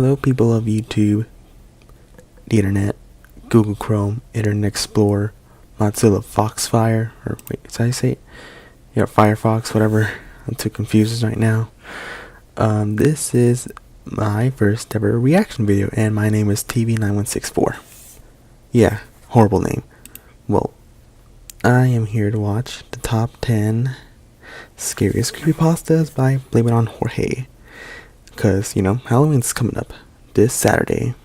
Hello, people of YouTube, the internet, Google Chrome, Internet Explorer, Mozilla Foxfire, or wait, did I say it? Yeah, Firefox, whatever. I'm too confused right now. This is my first ever reaction video, and my name is TV9164. Yeah, horrible name. Well, I am here to watch the top 10 scariest creepypastas by Blame It On Jorge. Because, you know, Halloween's coming up this Saturday.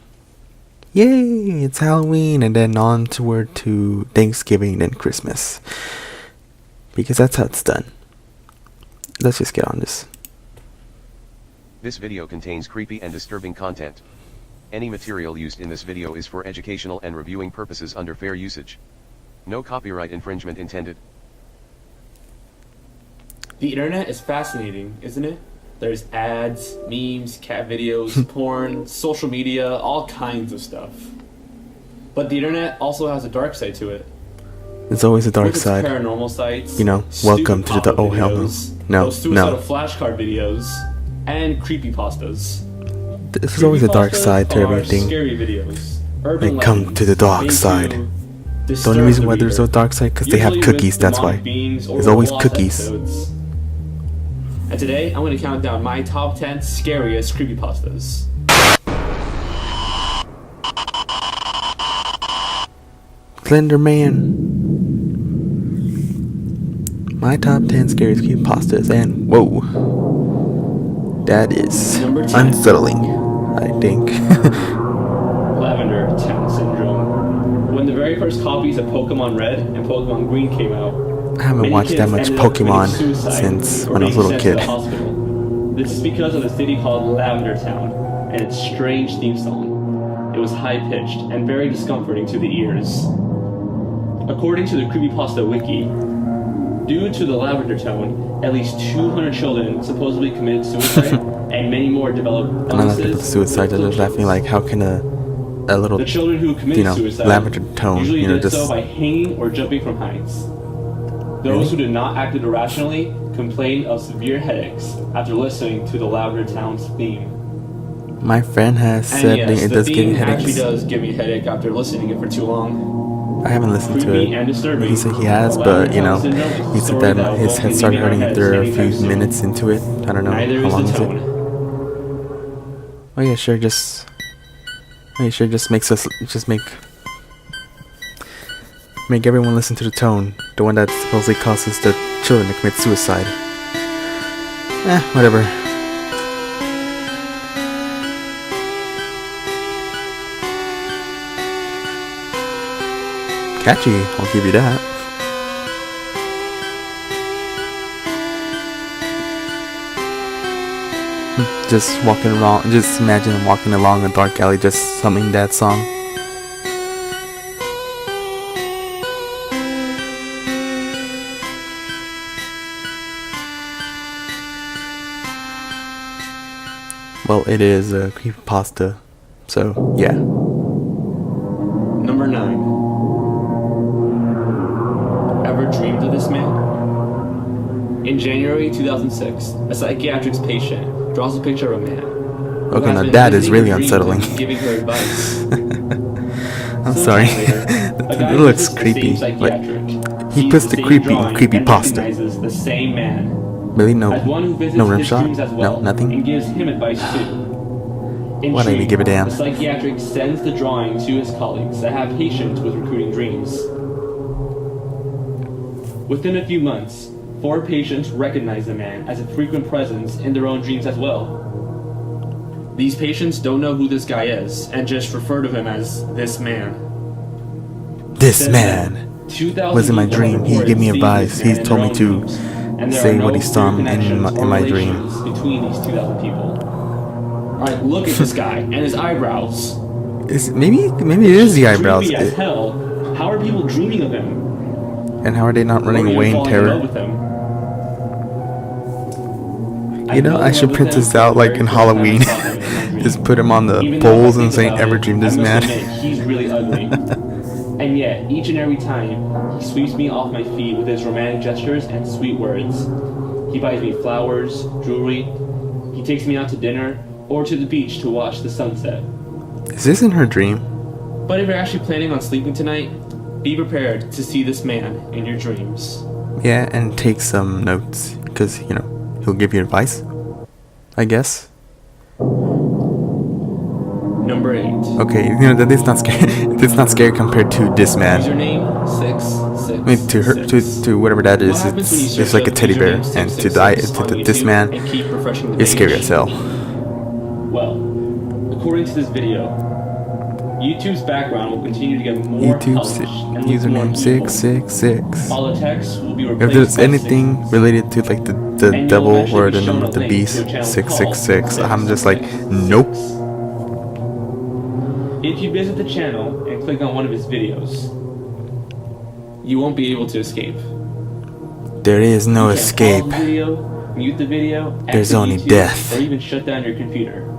Yay! It's Halloween, and then on toward to Thanksgiving and Christmas. Because that's how it's done. Let's just get on this. This video contains creepy and disturbing content. Any material used in this video is for educational and reviewing purposes under fair usage. No copyright infringement intended. The internet is fascinating, isn't it? There's ads, memes, cat videos, porn, social media, all kinds of stuff. But the internet also has a dark side to it. There's always a dark With its side. paranormal sites, You know, welcome to the pop-up hell videos, no. those suicidal No. flashcard videos, and creepypastas. There's always a dark side to Creepypastas everything. are scary videos. Urban They come legends to the dark made to side. The disturb only reason the why there's no reader. dark side because they have Usually cookies, with that's why. demonic beings or There's always lost cookies. episodes. And today, I'm going to count down my top 10 scariest creepypastas. Slender Man. My top 10 scariest creepypastas, and whoa, that is Number 10. unsettling, I think. Lavender Town Syndrome. When the very first copies of Pokemon Red and Pokemon Green came out, I haven't many watched that kids much ended up committing Pokemon suicide since or when I was a being little sent to kid. the hospital. This is because of the city called Lavender Town and its strange theme song. It was high-pitched and very discomforting to the ears. According to the Creepypasta Wiki, due to the Lavender Town, at least 200 children supposedly committed suicide, and many more developed I'm not laughing at illnesses. suicide, I'm just laughing like, how can a little, The children who committed you know, suicide lavender tone, usually you know, did so just by hanging or jumping from heights. Those who did not act irrationally complained of severe headaches after listening to the Lavender Town's theme. my friend has And said yes, it the does give me theme actually headaches. does give me a headache after listening it for too long. I haven't listened to Creepy it. and disturbing. He said he has, The but you know, Lavender Town Syndrome he is a said story that his won't head be started leaving our hurting heads after a anytime few soon. minutes into it. I don't know Neither how is long the is it. tone. Oh yeah, sure, just makes us just make everyone listen to the tone, the one that supposedly causes the children to commit suicide. Whatever. Catchy, I'll give you that. Just walking along, just imagine walking along a dark alley, just humming that song. Well, it is a creepypasta, so yeah. Number 9. Ever dreamed of this man? In January 2006, a psychiatrics patient draws a picture of a man. who Okay, has now been that is visiting really her dreams unsettling. and giving her advice. I'm Sometime sorry. later, a guy It looks visits the creepy. same Like, psychiatric, he sees puts the same creepy in drawing, creepypasta. and recognizes the same man. Really, no, As one who visits no rim his shot, dreams as well, no, nothing. and gives him advice too. Why don't you give a damn? The psychiatric sends the drawing to his colleagues that have patience with recruiting dreams. Within a few months, 4 patients recognize the man as a frequent presence in their own dreams as well. These patients don't know who this guy is and just refer to him as this man. This Since man then, 2,000 was in my people dream. have He reported gave me seeing advice. this He man in told their me own to dreams, and there say are what no he saw clear in connections or my dream. relations between these 2,000 people. Alright, look at this guy and his eyebrows. Maybe it is the eyebrows. Creepy as hell. How are people dreaming of him? And how are they not running Or even away in falling terror? love with him? You know, I should print this out like in Halloween. Just put him on the poles and say, "Ever dreamed this man?" He's really ugly. And yet, each and every time, he sweeps me off my feet with his romantic gestures and sweet words. He buys me flowers, jewelry. He takes me out to dinner, or to the beach to watch the sunset. Is this in her dream? But if you're actually planning on sleeping tonight, be prepared to see this man in your dreams. Yeah, and take some notes, because, you know, he'll give you advice, I guess. Number 8. Okay, you know, that is not scary. It's not scary compared to this man. Username 666. I mean, to her, to whatever that is, it's like a teddy bear, and to this man, it's scary as hell. Well, according to this video, YouTube's background will continue to get more hellish and look more Username evil. 666. All the text will be If replaced there's by anything sixes. related to like the And you'll devil eventually or be the shown number a of the link beast, to a channel 666, called I'm just like, 666. nope. If you visit the channel and click on one of his videos, you won't be able to escape. There is no You can't escape. pause the video, mute the video, There's exit only YouTube, death. or even shut down your computer.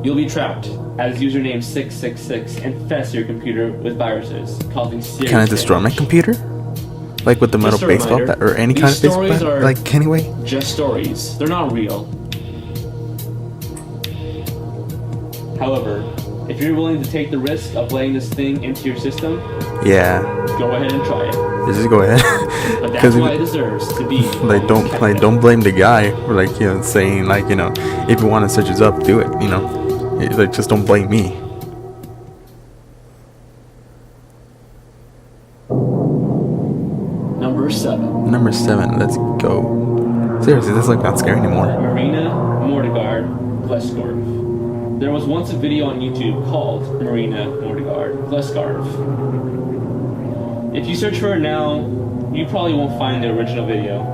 You'll be trapped as username 666 infests your computer with viruses, causing serious Can I destroy my damage. computer? Like with the metal Just a baseball reminder, bat or any these kind of baseball stories bat? are- Like anyway? Just stories. They're not real. However, if you're willing to take the risk of letting this thing into your system, Yeah. go ahead and try it. Just go ahead. But that's Because why it deserves to be. like don't blame the guy for like, you know, saying like, you know, if you want to search this up, do it, you know. Like just don't blame me. Number 7. Number 7, let's go. Seriously, that's like not scary anymore. Marina Mortegard Gleskarv. There was once a video on YouTube called Marina Mortegard Gleskarv. If you search for it now, you probably won't find the original video.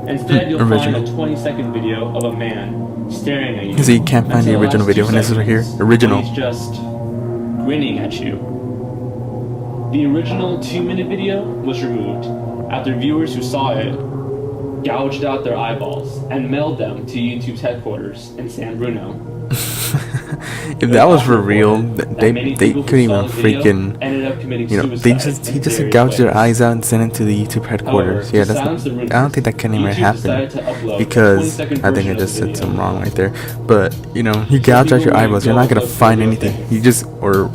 Instead, you'll find a Original. 20-second video of a man staring at you. So you can't find the until original last video, 2 and this is right here. seconds, Original. when he's just grinning at you. The original 2-minute video was removed after viewers who saw it gouged out their eyeballs and mailed them to YouTube's headquarters in San Bruno. If that was for real, they couldn't even freaking, you know, he just gouged their eyes out and sent it to the YouTube headquarters. Yeah, that's not, I don't think that can even happen, because I think I just said something wrong right there. But you know, you gouge out your eyeballs, you're not gonna find anything. You just, or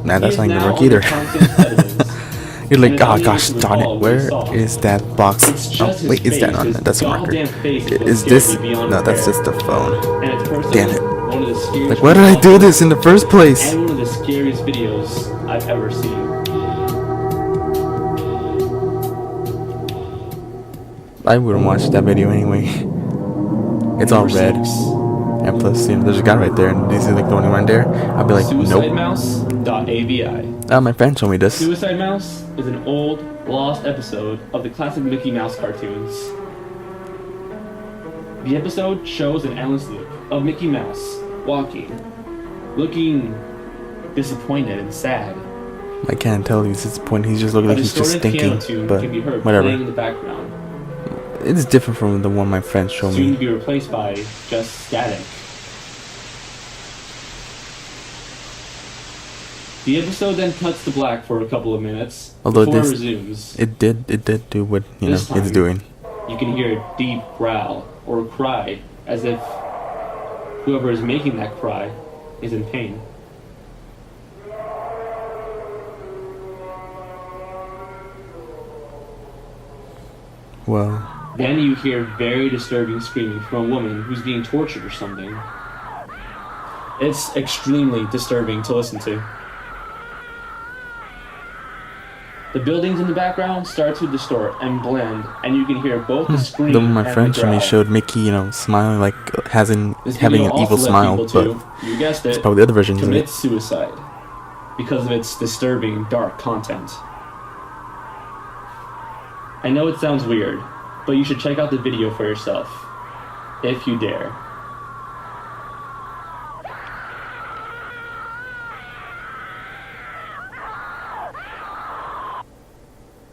nah, that's not gonna work either. You're like, oh gosh, darn it, where is that box? Oh wait, is that on? That's a marker. Is this? No, that's just the phone. Damn it. Like, why did I do this in the first place? And one of the scariest videos I've ever seen. I wouldn't watch that video anyway. It's all Number red. 6. And plus, you know, there's a guy right there, and this is like the only one there. I'd be like, nope. SuicideMouse.avi. My friend told me this. Suicide Mouse is an old, lost episode of the classic Mickey Mouse cartoons. The episode shows an endless loop of Mickey Mouse walking, looking disappointed and sad. I can't tell he's disappointed. He's just looking A like he's just distorted piano thinking. tune But can be heard whatever. playing in the background, It's different from the one my friends showed soon to me. be replaced by just static. The episode then cuts to black for a couple of minutes Although before this- it resumes. It did do what, you know, This time. it's doing. You can hear a deep growl or cry as if whoever is making that cry is in pain. Well, Then you hear very disturbing screaming from a woman who's being tortured or something. It's extremely disturbing to listen to. The buildings in the background start to distort and blend, and you can hear both the scream the one my and friend the showed me growl. showed Mickey, you know, smiling like having This an video evil also led smile, people but to, you guessed it, probably the other versions of commit it. suicide because of its disturbing, dark content. I know it sounds weird, but you should check out the video for yourself, if you dare.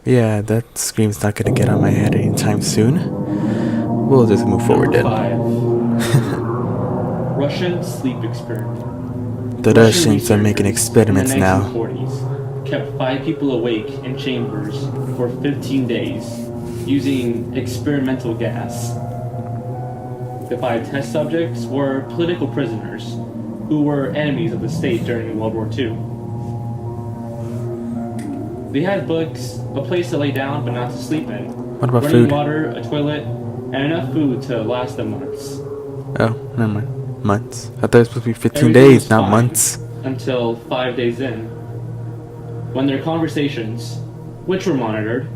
Yeah, that scream's not gonna get out of my head anytime soon. We'll just move forward Number then. 5. Russian sleep experiment. The Russians are making experiments in the now. 1940s kept 5 people awake in chambers for 15 days using experimental gas. The 5 test subjects were political prisoners who were enemies of the state during World War II. They had books, a place to lay down but not to sleep in, What about running food? water, a toilet, and enough food to last them months. Oh, never mind. Months. I thought it was supposed to be 15 Everything days, was not fine months. Until 5 days in, when their conversations, which were monitored,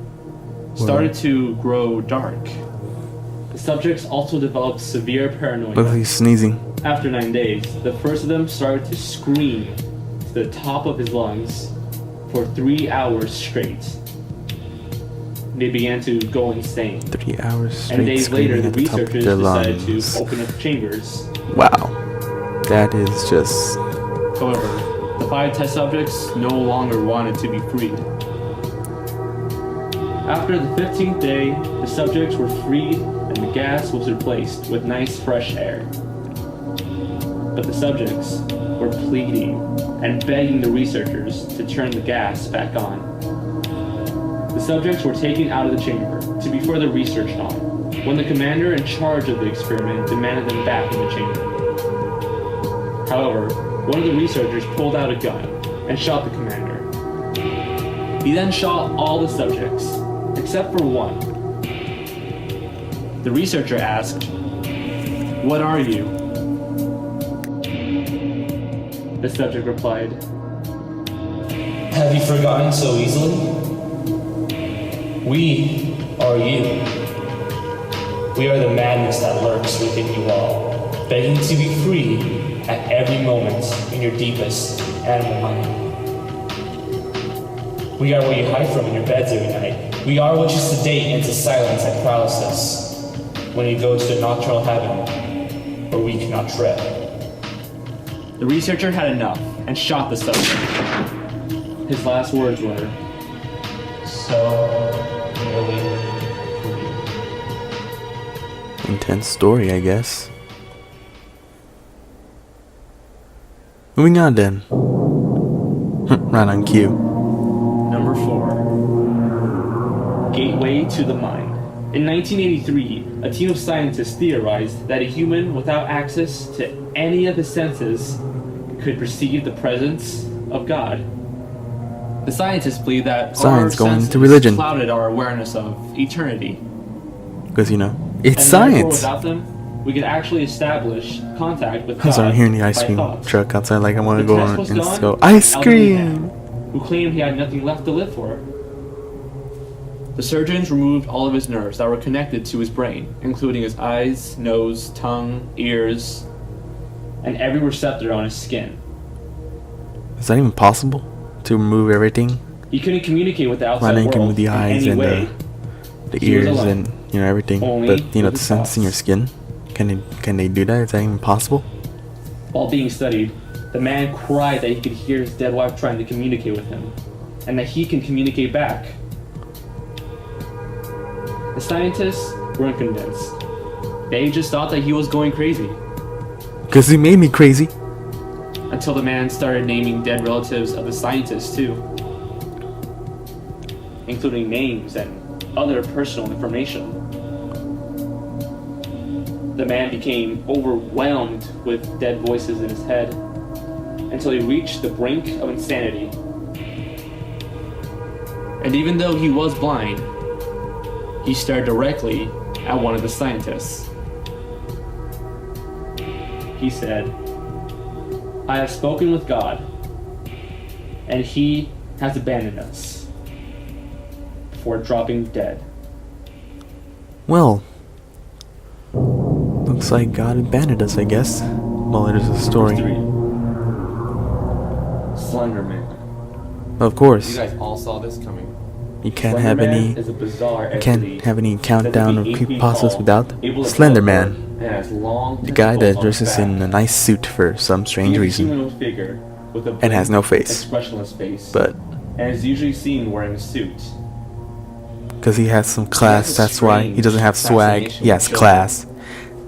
started to grow dark. The subjects also developed severe Look, paranoia. he's sneezing. After 9 days, the first of them started to scream to the top of his lungs for 3 hours straight. They began to go insane. 3 hours straight And days later, screaming the at the top of researchers their decided lungs. to open up chambers. Wow. That is just... However, the 5 test subjects no longer wanted to be freed. After the 15th day, the subjects were freed and the gas was replaced with nice fresh air. But the subjects were pleading and begging the researchers to turn the gas back on. The subjects were taken out of the chamber to be further researched on, when the commander in charge of the experiment demanded them back in the chamber. However, one of the researchers pulled out a gun and shot the commander. He then shot all the subjects, except for one. The researcher asked, "What are you?" The subject replied, Have you forgotten so easily? We are you. We are the madness that lurks within you all, begging to be free at every moment in your deepest animal mind. We are what you hide from in your beds every night. We are what you sedate into silence and paralysis when you go to a nocturnal heaven where we cannot tread. The researcher had enough and shot the subject. His last words were, So nearly free. intense story, I guess. Moving on then. Right on cue. Number 4. Gateway to the Mind. In 1983, a team of scientists theorized that a human without access to any of his senses could perceive the presence of God. The scientists believe that Science our going senses into religion. clouded our awareness of eternity. Because, you know, it's And therefore, science. without them, we could actually establish contact with I'm God. sorry, I'm hearing the ice by cream thoughts. truck outside. Like, I want to The go test on was and done just go, by an ice elderly man cream! who claimed he had nothing left to live for. The surgeons removed all of his nerves that were connected to his brain, including his eyes, nose, tongue, ears, and every receptor on his skin. Is that even possible? To remove everything? He couldn't communicate with the outside Well, then you world can move the in eyes any and way. the He was ears alone. and, you know, everything. Only But, you know, with the his sense in your thoughts. skin? Can they do that? Is that even possible? While being studied, the man cried that he could hear his dead wife trying to communicate with him, and that he can communicate back. The scientists weren't convinced. They just thought that he was going crazy, Because he made me crazy. until the man started naming dead relatives of the scientists too, including names and other personal information. The man became overwhelmed with dead voices in his head until he reached the brink of insanity. And even though he was blind, he stared directly at one of the scientists. He said, "I have spoken with God, and he has abandoned us," before dropping dead. Well, looks like God abandoned us, I guess. Well, it is a story. 3. Slender Man. Of You course, guys all saw this coming. you can't Slender have Man any. is a bizarre You can't entity have any that's countdown of 8 feet creepypastas tall, without able to Slender teleport, Man, and has long the guy that tentacles on his dresses back. in a nice suit for some strange He is a reason, humanoid figure with a and has blank, no face. expressionless face, But and is usually seen wearing a suit. because he has some class, a that's why he doesn't have swag. fascination He has with children. class.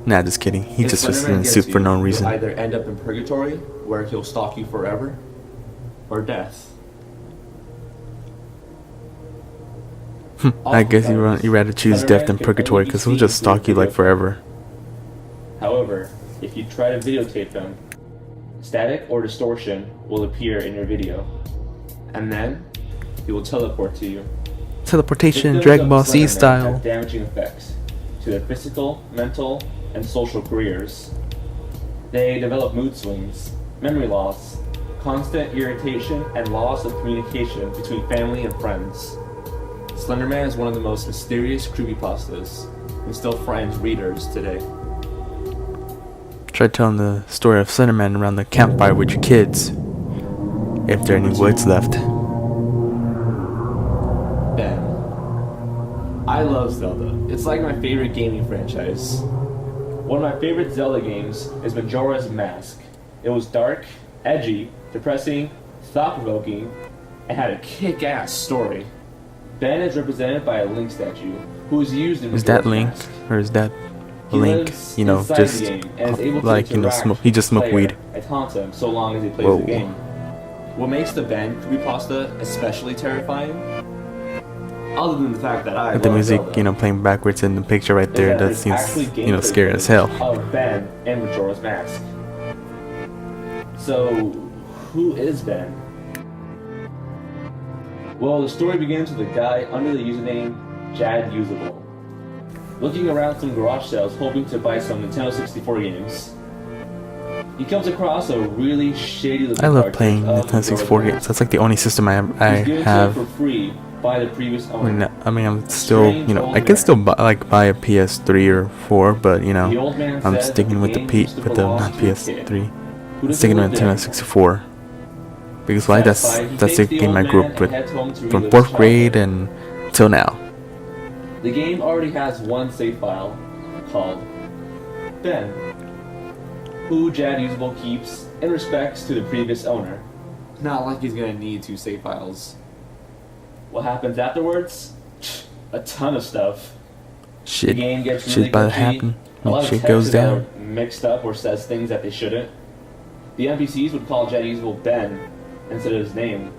Nah, just kidding. He If just Slender dresses Man in a gets suit for you, no you'll reason. either end up in purgatory, where he'll stalk you forever, or death. I guess you rather choose Slender death Man than can purgatory only be because he'll seen just through stalk you like video forever. However, if you try to videotape them, static or distortion will appear in your video, and then he will teleport to you. Teleportation, Victims Dragon of Ball Z Slenderman style. have damaging effects to their physical, mental, and social careers. They develop mood swings, memory loss, constant irritation, and loss of communication between family and friends. Slenderman is one of the most mysterious creepypastas and still frightens readers today. Try telling the story of Slenderman around the campfire with your kids, if there are any woods left. Ben. I love Zelda. It's like my favorite gaming franchise. One of my favorite Zelda games is Majora's Mask. It was dark, edgy, depressing, thought-provoking, and had a kick-ass story. Ben is represented by a Link statue, who is used in Is Majora's that Link, Mask. or is that He Link? lives You know, inside just the game and is able to like interact smoke. with He just the smoked player weed. and taunt him so long as he plays Whoa. the game. What makes the Ben creepypasta especially terrifying, other than the fact that I With the love music, Zelda, you know, playing backwards in the picture right is there, that that there's seems, actually you know, gameplay scary as footage hell. of Ben and Majora's Mask. So, who is Ben? Well, the story begins with a guy under the username Jad Usable, looking around some garage sales hoping to buy some Nintendo 64 games. He comes across a really shady looking I love cartridge playing of Nintendo 64 Majora's games. That's like the only system I Mask. He's given to have. it for free by the previous owner. I mean, I'm still, you know, I could still buy a PS3 or 4, but you The know, old man I'm said sticking that with the game P, used to with the belong not to a kid PS3. who I'm sticking doesn't with live Nintendo there. 64 because why? That's Satisfied, he the takes the game old I grew man up with and heads home to from relive 4th his grade childhood. and till now. The game already has one save file called Ben, who Jad Usable keeps in respects to the previous owner. Not like he's gonna need 2 save files. What happens afterwards? A ton of stuff. The Shit, game gets shit's really about to glitchy. happen. A lot of Shit text goes is down. either mixed up or says things that they shouldn't. The NPCs would call Jad Usable Ben instead of his name.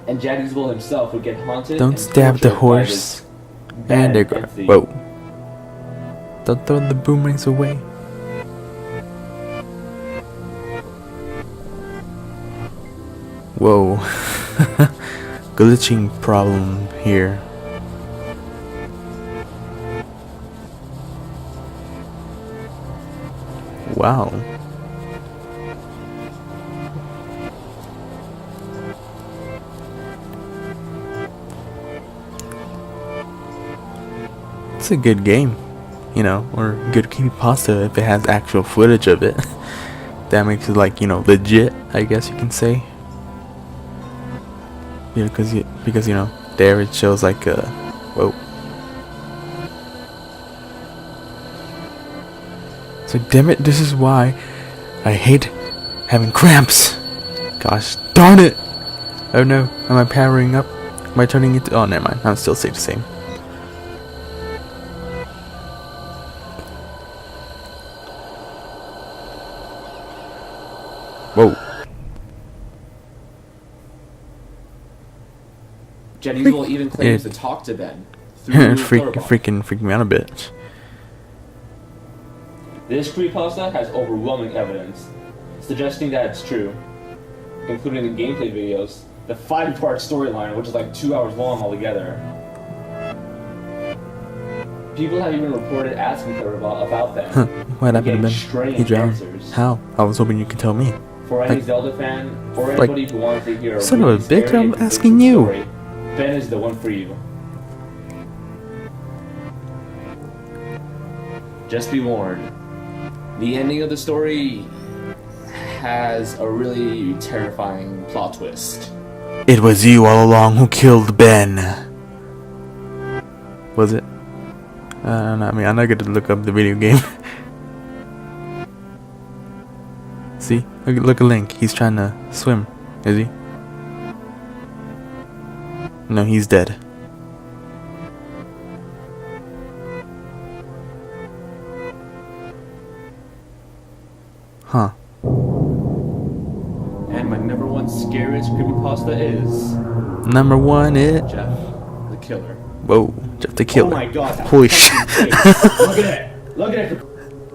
And Jad Usable himself would get haunted Don't and stab the tortured by horse. this And Ben they're going. entity. Whoa. Don't throw the boomerangs away. Whoa. Glitching problem here. Wow. It's a good game, you know, or good creepypasta if it has actual footage of it. That makes it like, you know, legit, I guess you can say. Yeah, because you know, there it shows like whoa. It's like, damn it, this is why I hate having cramps. Gosh darn it. Oh no, am I powering up? Am I turning it? Oh, never mind, I'm still safe the same. Whoa. Jad Usable even claims it- to talk to Ben through Thunderbolt. freak me out a bit. This creepypasta has overwhelming evidence suggesting that it's true, including the gameplay videos, the 5-part storyline, which is like 2 hours long altogether. People have even reported asking her about Ben. Huh, what happened to getting Ben? strange He drowned. answers. How? I was hoping you could tell me. For any Like- Zelda fan or like, anybody who wants to hear a son of really a bitch, scary I'm and asking convincing you. story, Ben is the one for you. Just be warned. The ending of the story has a really terrifying plot twist. It was you all along who killed Ben. Was it? I don't know. I mean, I'm not gonna look up the video game. See? Look at Link. He's trying to swim. Is he? No, he's dead. Huh. And my number one scariest creepypasta is Number one, Jeff the Killer. Whoa, Jeff the Killer. Oh my god. that Holy fucking shit. face. Look at it. Look at it.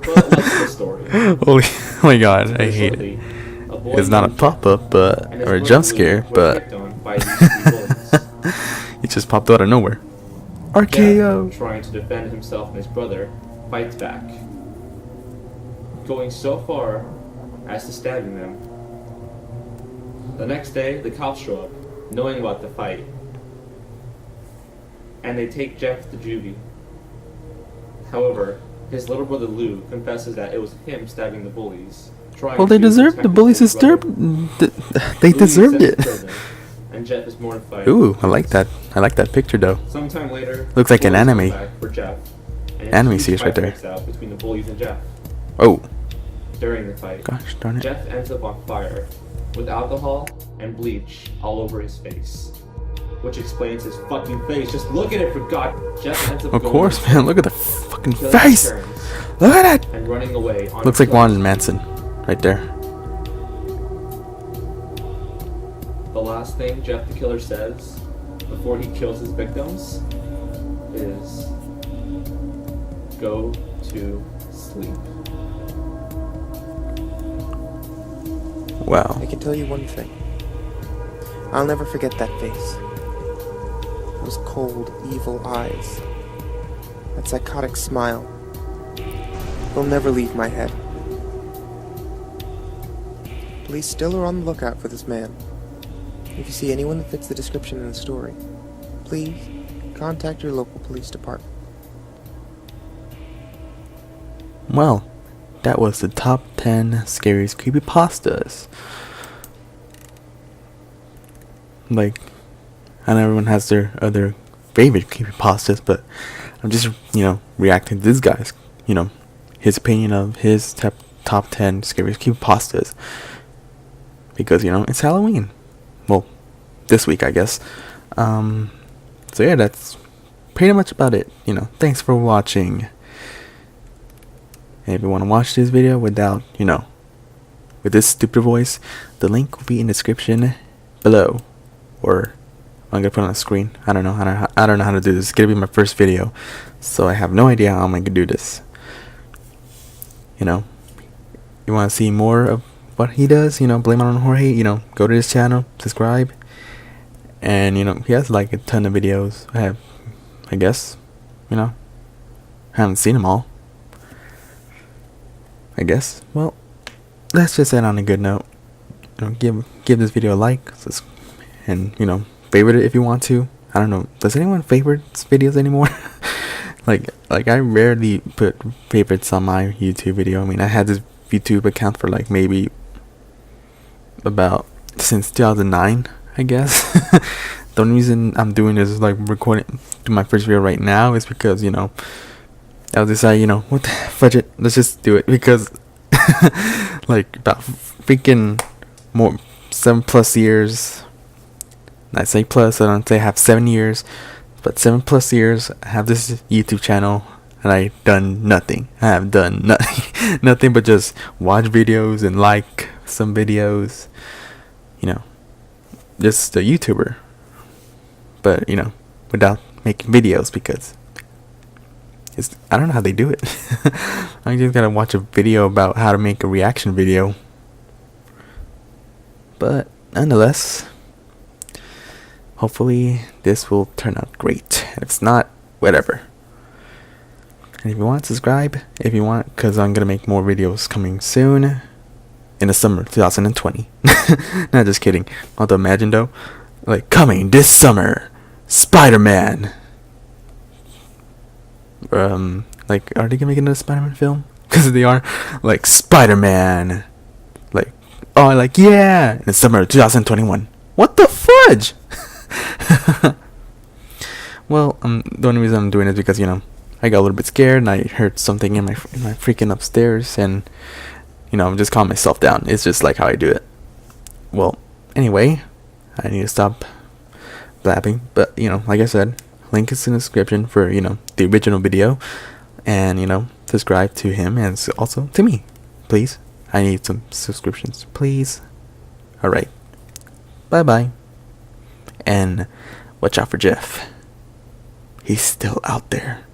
But what's the story? Holy, oh my god, I hate it. It's not a pop-up, but or a jump scare, but it just popped out of nowhere. RKO. Jeff, trying to defend himself and his brother, fights back, going so far as to stabbing them. The next day, the cops show up, knowing about the fight, and they take Jeff to juvie. However, his little brother Lou confesses that it was him stabbing the bullies. Well, they deserved the bullies deserved. They deserved it. And Jeff is mortified. Ooh, I like that. I like that picture though. Sometime later, looks like an anime. For Jeff, and anime series right there. Out between the bullies and Jeff. Oh. During the fight, gosh darn it. Jeff ends up on fire with alcohol and bleach all over his face, which explains his fucking face. Just look at it, for God. Jeff ends up. Of course, man. Look at the fucking face. Look at it. And running away. Looks like Juan Manson, right there. The last thing Jeff the Killer says before he kills his victims is, "Go to sleep." Wow. I can tell you one thing. I'll never forget that face. Those cold, evil eyes. That psychotic smile. They'll never leave my head. Police still are on the lookout for this man. If you see anyone that fits the description in the story, please contact your local police department. Well, that was the top 10 scariest creepypastas. Like, I know everyone has their other favorite creepypastas, but I'm just, reacting to this guy's, his opinion of his top 10 scariest creepypastas. Because, it's Halloween. Well, this week, I guess. So yeah, that's pretty much about it. Thanks for watching. And if you want to watch this video without, with this stupid voice, the link will be in the description below. Or I'm gonna put it on the screen. I don't know how to do this. It's gonna be my first video, so I have no idea how I'm gonna do this. You want to see more of what he does? Blame it on Jorge. Go to his channel, subscribe, and he has like a ton of videos. I guess, haven't seen them all. I guess. Well, let's just end on a good note. Give this video a like, and favorite it if you want to. I don't know. Does anyone favorite videos anymore? like I rarely put favorites on my YouTube video. I mean, I had this YouTube account for like maybe about since 2009, I guess. The only reason I'm doing this is like recording to my first video right now is because I was deciding, what the fudge it, let's just do it, because like about freaking more 7+ years. I say plus, I don't say I have 7 years, but 7+ years I have this YouTube channel, and I've done nothing. I have done nothing, nothing but just watch videos and like some videos, just a YouTuber, but without making videos, because I don't know how they do it. I just gotta watch a video about how to make a reaction video. But nonetheless, hopefully this will turn out great. And if it's not, whatever. And if you want, subscribe if you want, because I'm gonna make more videos coming soon in the summer 2020. Not just kidding. Although imagine though, like coming this summer, Spider-Man. Like, are they gonna make another Spider-Man film? Because they are, like, Spider-Man, like, oh, like, yeah, in the summer of 2021. What the fudge? Well, the only reason I'm doing it is because I got a little bit scared and I heard something in my freaking upstairs, and I'm just calming myself down. It's just like how I do it. Well, anyway, I need to stop blabbing, but like I said, link is in the description for the original video, and subscribe to him and also to me, please. I need some subscriptions, please. Alright, bye bye, and watch out for Jeff. He's still out there.